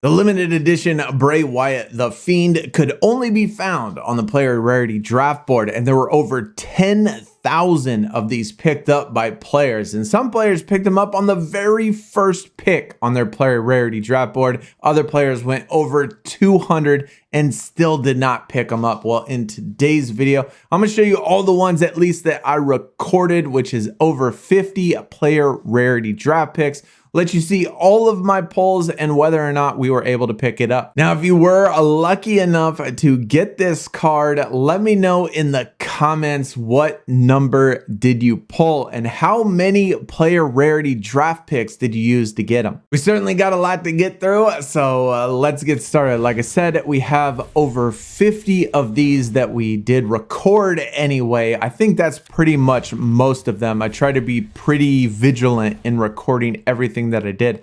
The limited edition Bray Wyatt The Fiend could only be found on the player Rarity Draft Board, and there were over 10,000 of these picked up by players, and some players picked them up on the very first pick on their player Rarity Draft Board. Other players went over 200 and still did not pick them up. Well, in today's video, I'm going to show you all the ones at least that I recorded, which is over 50 player Rarity Draft picks. Let you see all of my polls and whether or not we were able to pick it up. Now, if you were lucky enough to get this card, let me know in the comments what number did you pull and how many player rarity draft picks did you use to get them. We certainly got a lot to get through, so let's get started. Like I said, we have over 50 of these that we did record anyway. I think that's pretty much most of them. I try to be pretty vigilant in recording everything that I did.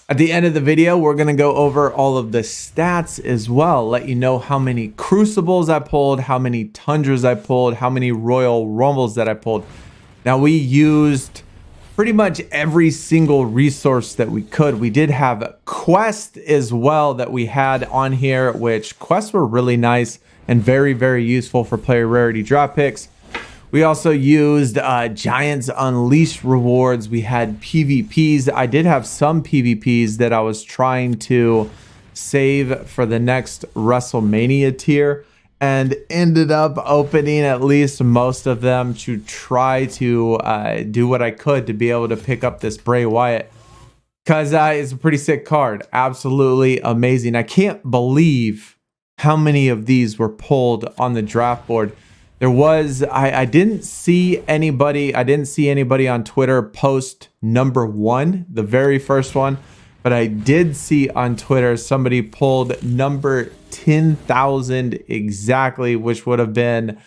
At the end of the video, we're going to go over all of the stats as well, let you know how many Crucibles I pulled, how many Tundras I pulled, how many Royal Rumbles that I pulled. Now, we used pretty much every single resource that we could. We did have quests as well that we had on here, which quests were really nice and very, very useful for player rarity drop picks. We also used Giants Unleashed rewards. We had PvPs. I did have some PvPs that I was trying to save for the next WrestleMania tier and ended up opening at least most of them to try to do what I could to be able to pick up this Bray Wyatt, because it's a pretty sick card. Absolutely amazing. I can't believe how many of these were pulled on the draft board. There was, I didn't see anybody on Twitter post number one, the very first one, but I did see on Twitter somebody pulled number 10,000 exactly, which would have been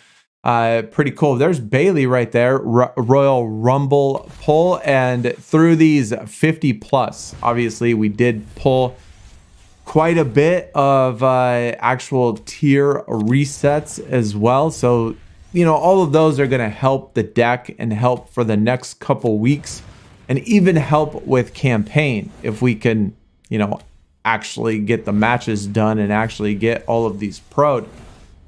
pretty cool. There's Bailey right there, Royal Rumble pull, and through these 50 plus, obviously we did pull quite a bit of actual tier resets as well. So, you know, all of those are going to help the deck and help for the next couple weeks and even help with campaign if we can, you know, actually get the matches done and actually get all of these pro'd.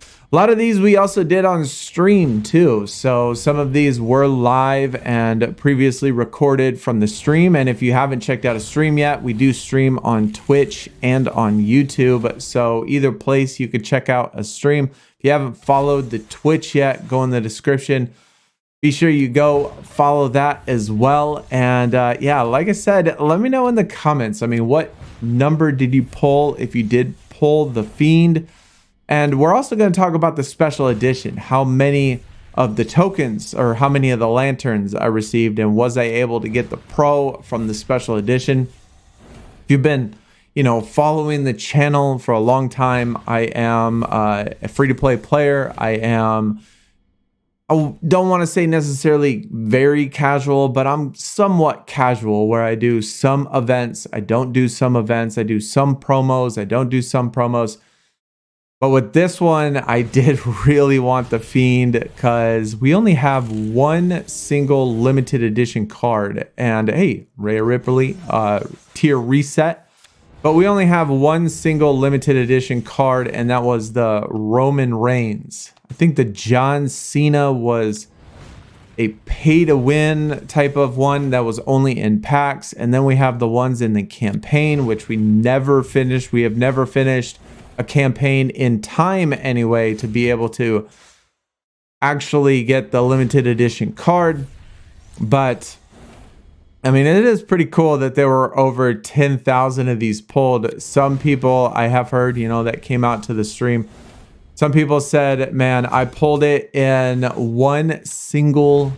A lot of these we also did on stream too. So some of these were live and previously recorded from the stream. And if you haven't checked out a stream yet, we do stream on Twitch and on YouTube. So either place you could check out a stream. If you haven't followed the Twitch yet, go in the description. Be sure you go follow that as well. And yeah, like I said, let me know in the comments. I mean, what number did you pull if you did pull the Fiend? And we're also going to talk about the special edition, how many of the tokens or how many of the lanterns I received, and was I able to get the pro from the special edition. If you've been, you know, following the channel for a long time, I am a free-to-play player. I don't want to say necessarily very casual, but I'm somewhat casual where I do some events. I don't do some events. I do some promos. I don't do some promos. But with this one, I did really want the Fiend because we only have one single limited edition card. And hey, Rhea Ripley, tier reset. But we only have one single limited edition card, and that was the Roman Reigns. I think the John Cena was a pay-to-win type of one that was only in packs. And then we have the ones in the campaign, which we never finished. We have never finished a campaign in time anyway to be able to actually get the limited edition card. But I mean, it is pretty cool that there were over 10,000 of these pulled. Some people I have heard, you know, that came out to the stream, some people said, man, I pulled it in one single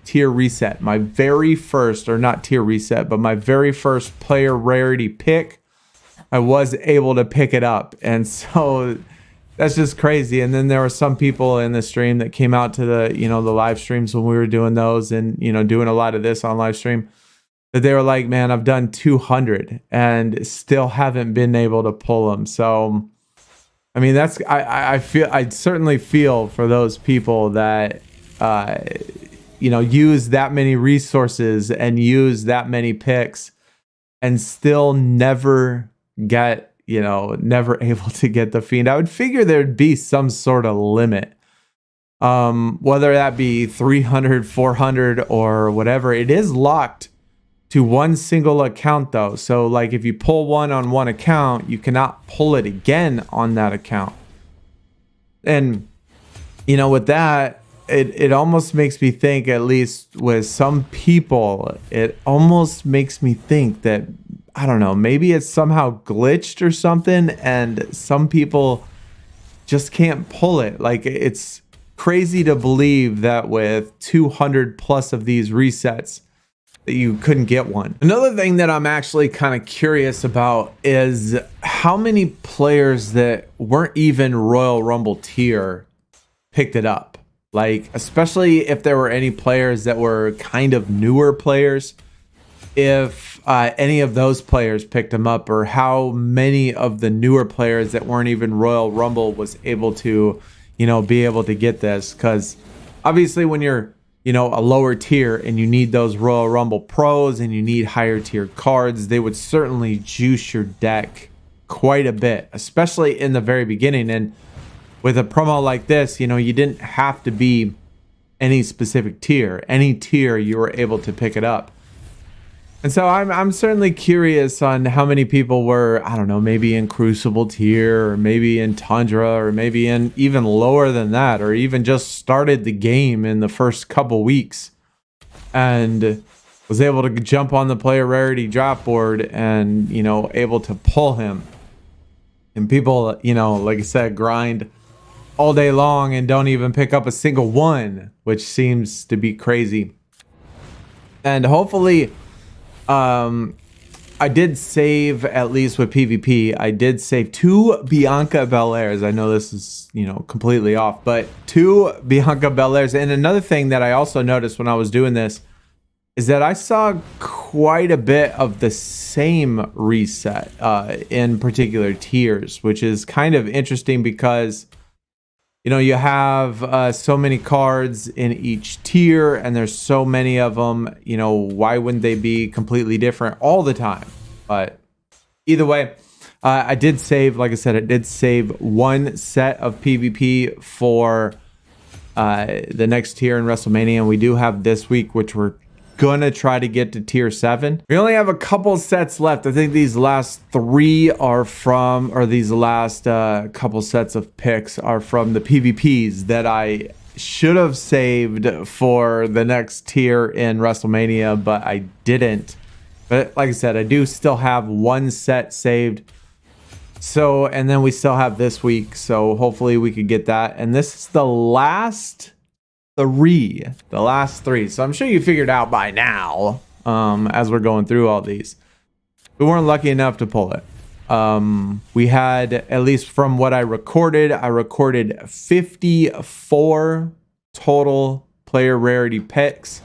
tier reset. My very first, or not tier reset, but my very first player rarity pick, I was able to pick it up. And so that's just crazy. And then there were some people in the stream that came out to the, you know, the live streams when we were doing those and, you know, doing a lot of this on live stream, that they were like, man, I've done 200 and still haven't been able to pull them. So, I mean, that's, I certainly feel for those people that, you know, use that many resources and use that many picks and still never get you know, never able to get the Fiend. I would figure there'd be some sort of limit. Whether that be 300, 400, or whatever. It is locked to one single account though. So like if you pull one on one account, you cannot pull it again on that account. And you know, with that, it almost makes me think, at least with some people, it almost makes me think that, I don't know, maybe it's somehow glitched or something, and some people just can't pull it. Like, it's crazy to believe that with 200 plus of these resets that you couldn't get one. Another thing that I'm actually kind of curious about is how many players that weren't even Royal Rumble tier picked it up. Like, especially if there were any players that were kind of newer players, if any of those players picked them up, or how many of the newer players that weren't even Royal Rumble was able to, you know, be able to get this. Because obviously when you're, you know, a lower tier and you need those Royal Rumble pros and you need higher tier cards, they would certainly juice your deck quite a bit, especially in the very beginning. And with a promo like this, you know, you didn't have to be any specific tier. Any tier, you were able to pick it up. And so I'm certainly curious on how many people were, I don't know, maybe in Crucible tier, or maybe in Tundra, or maybe in even lower than that, or even just started the game in the first couple weeks and was able to jump on the player rarity draft board and, you know, able to pull him. And people, you know, like I said, grind all day long and don't even pick up a single one, which seems to be crazy. And hopefully, I did save, at least with PvP, I did save 2 Bianca Belairs. I know this is, you know, completely off, but 2 Bianca Belairs. And another thing that I also noticed when I was doing this is that I saw quite a bit of the same reset in particular tiers, which is kind of interesting because, you know, you have so many cards in each tier and there's so many of them, you know, why wouldn't they be completely different all the time? But either way, I did save, like I said, I did save 1 set of PvP for the next tier in WrestleMania. And we do have this week, which we're gonna try to get to tier 7. We only have a couple sets left. I think these last 3 are from, or these last couple sets of picks are from the PvPs that I should have saved for the next tier in WrestleMania, but I didn't. But like I said, I do still have 1 set saved. So, and then we still have this week, so hopefully we could get that. And this is the last 3. So I'm sure you figured out by now, as we're going through all these, we weren't lucky enough to pull it. We had, at least from what I recorded 54 total player rarity picks,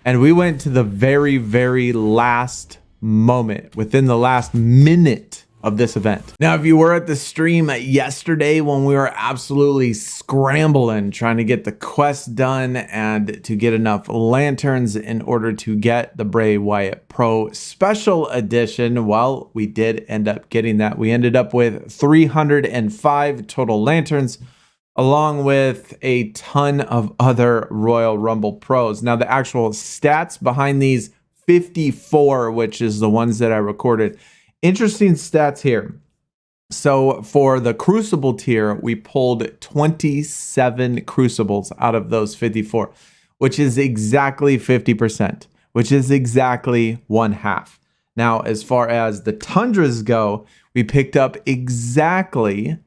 and we went to the very, very last moment, within the last minute of this event. Now, if you were at the stream yesterday when we were absolutely scrambling trying to get the quest done and to get enough lanterns in order to get the Bray Wyatt Pro Special Edition, well, we did end up getting that. We ended up with 305 total lanterns, along with a ton of other Royal Rumble Pros. Now, the actual stats behind these 54, which is the ones that I recorded, interesting stats here. So for the Crucible tier, we pulled 27 Crucibles out of those 54, which is exactly 50%, which is exactly 1/2. Now, as far as the Tundras go, we picked up exactly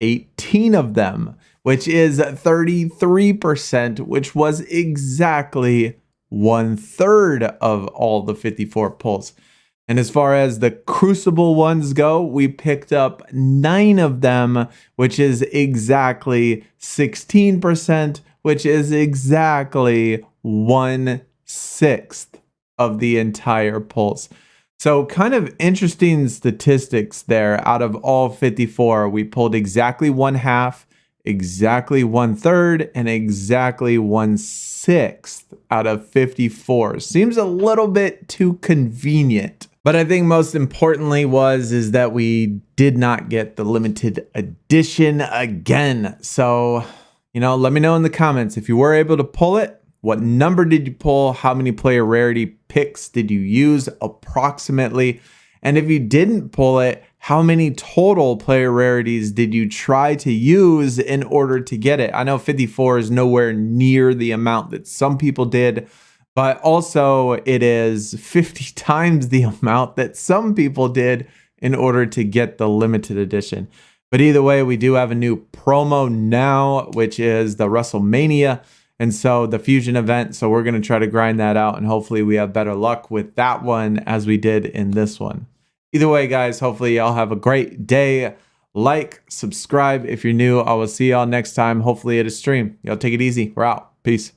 18 of them, which is 33%, which was exactly 1/3 of all the 54 pulls. And as far as the Crucible ones go, we picked up 9 of them, which is exactly 16%, which is exactly 1/6 of the entire pulls. So kind of interesting statistics there. Out of all 54, we pulled exactly 1/2, exactly 1/3, and exactly 1/6 out of 54. Seems a little bit too convenient. But I think most importantly is that we did not get the limited edition again. So, let me know in the comments if you were able to pull it. What number did you pull? How many player rarity picks did you use approximately? And if you didn't pull it, how many total player rarities did you try to use in order to get it? I know 54 is nowhere near the amount that some people did, but also it is 50 times the amount that some people did in order to get the limited edition. But either way, we do have a new promo now, which is the WrestleMania. And so the Fusion event. So we're going to try to grind that out, and hopefully we have better luck with that one as we did in this one. Either way, guys, hopefully y'all have a great day. Like, subscribe if you're new. I will see y'all next time, hopefully at a stream. Y'all take it easy. We're out. Peace.